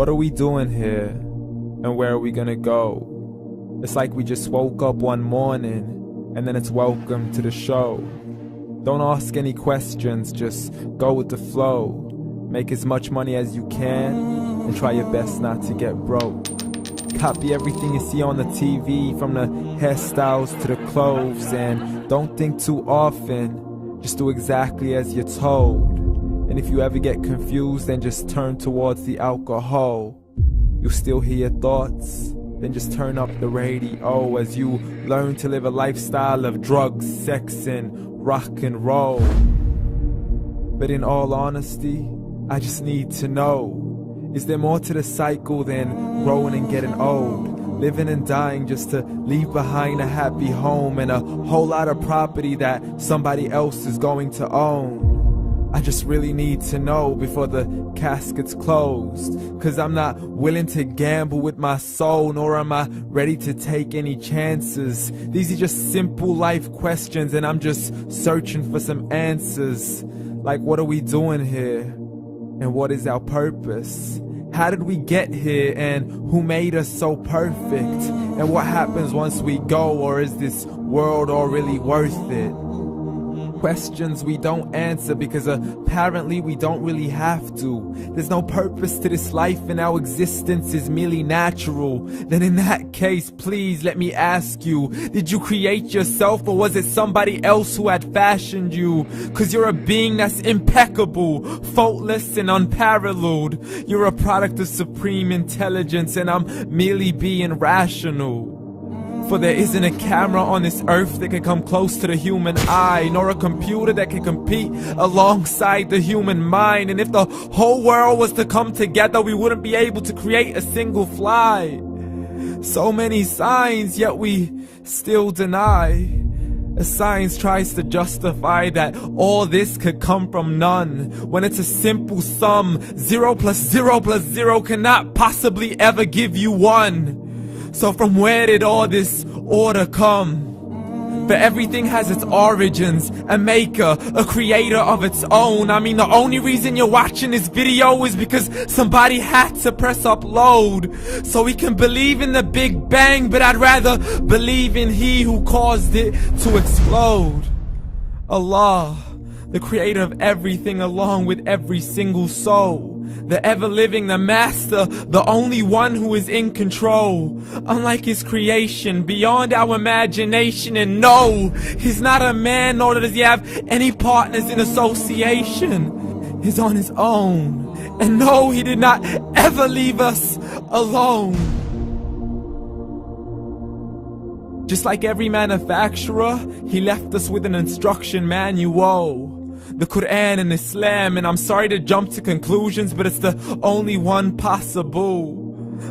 What are we doing here? And where are we gonna go? It's like we just woke up one morning and then it's welcome to the show. Don't ask any questions, just go with the flow. Make as much money as you can and try your best not to get broke. Copy everything you see on the TV, from the hairstyles to the clothes, and don't think too often, just do exactly as you're told. And if you ever get confused, then just turn towards the alcohol. You'll still hear your thoughts, then just turn up the radio as you learn to live a lifestyle of drugs, sex, and rock and roll. But in all honesty, I just need to know, is there more to the cycle than growing and getting old? Living and dying just to leave behind a happy home and a whole lot of property that somebody else is going to own. I just really need to know before the casket's closed, 'cause I'm not willing to gamble with my soul, nor am I ready to take any chances. These are just simple life questions and I'm just searching for some answers. Like, what are we doing here? And what is our purpose? How did we get here, and who made us so perfect? And what happens once we go, or is this world all really worth it? Questions we don't answer because apparently we don't really have to. There's no purpose to this life and our existence is merely natural. Then in that case, please let me ask you, did you create yourself, or was it somebody else who had fashioned you? 'Cause you're a being that's impeccable, faultless and unparalleled. You're a product of supreme intelligence and I'm merely being rational. For there isn't a camera on this earth that can come close to the human eye, nor a computer that can compete alongside the human mind. And if the whole world was to come together, we wouldn't be able to create a single fly. So many signs, yet we still deny. As science tries to justify that all this could come from none, when it's a simple sum. 0 plus 0 plus 0 cannot possibly ever give you 1. So from where did all this order come? For everything has its origins, a maker, a creator of its own. I mean, the only reason you're watching this video is because somebody had to press upload. So we can believe in the Big Bang, but I'd rather believe in He who caused it to explode. Allah, the creator of everything along with every single soul. The ever-living, the master, the only one who is in control. Unlike his creation, beyond our imagination. And no, he's not a man, nor does he have any partners in association. He's on his own. And no, he did not ever leave us alone. Just like every manufacturer, he left us with an instruction manual. The Quran and Islam, and I'm sorry to jump to conclusions, but it's the only one possible.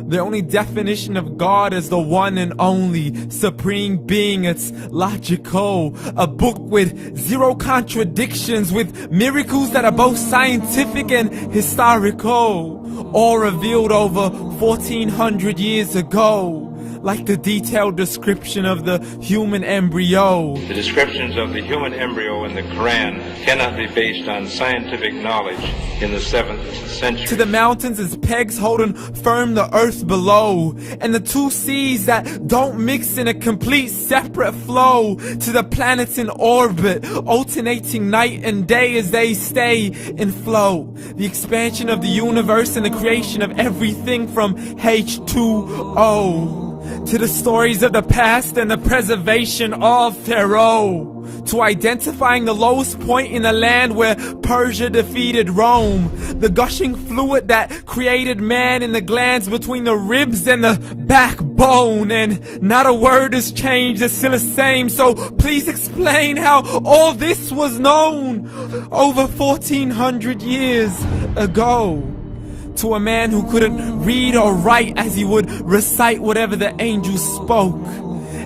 The only definition of God is the one and only supreme being. It's logical, a book with 0 contradictions, with miracles that are both scientific and historical, all revealed over 1400 years ago. Like the detailed description of the human embryo. The descriptions of the human embryo in the Quran cannot be based on scientific knowledge in the 7th century. To the mountains as pegs holding firm the earth below, and the 2 seas that don't mix in a complete separate flow. To the planets in orbit, alternating night and day as they stay in flow. The expansion of the universe and the creation of everything from H2O. To the stories of the past and the preservation of Pharaoh. To identifying the lowest point in the land where Persia defeated Rome. The gushing fluid that created man in the glands between the ribs and the backbone. And not a word has changed, it's still the same. So please explain how all this was known over 1400 years ago. To a man who couldn't read or write, as he would recite whatever the angels spoke.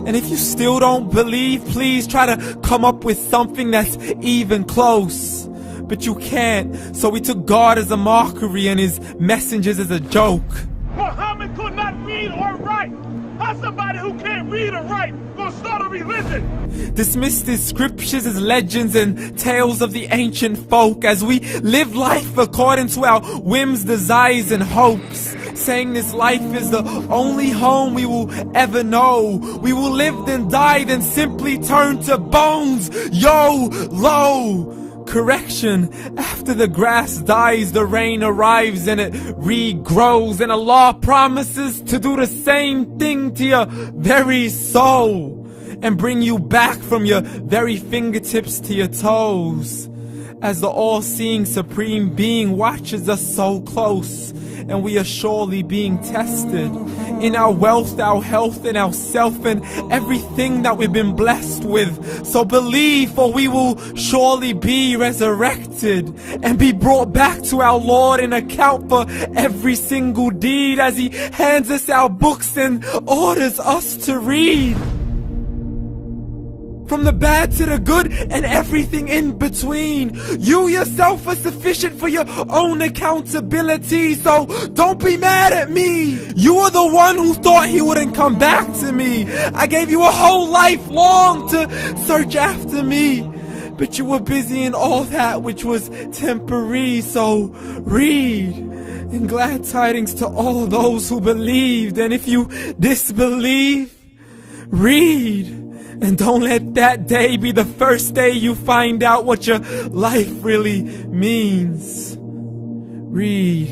And if you still don't believe, please try to come up with something that's even close. But you can't, so we took God as a mockery and his messengers as a joke. Muhammad could not read or write. How somebody who can't read or write gonna start a religion? Dismissed his scriptures as legends and tales of the ancient folk, as we live life according to our whims, desires, and hopes. saying this life is the only home we will ever know. We will live then die, then simply turn to bones. YOLO! Correction, after the grass dies, the rain arrives and it regrows, and Allah promises to do the same thing to your very soul and bring you back from your very fingertips to your toes, as the all-seeing supreme being watches us so close, and we are surely being tested in our wealth, our health, and our self, and everything that we've been blessed with. So believe, for we will surely be resurrected and be brought back to our Lord and account for every single deed, as He hands us our books and orders us to read. From the bad to the good and everything in between. You yourself are sufficient for your own accountability, so don't be mad at me. You are the one who thought He wouldn't come back to me. I gave you a whole life long to search after me, but you were busy in all that which was temporary. So read, and glad tidings to all those who believed. And if you disbelieve, read. And don't let that day be the first day you find out what your life really means. Read.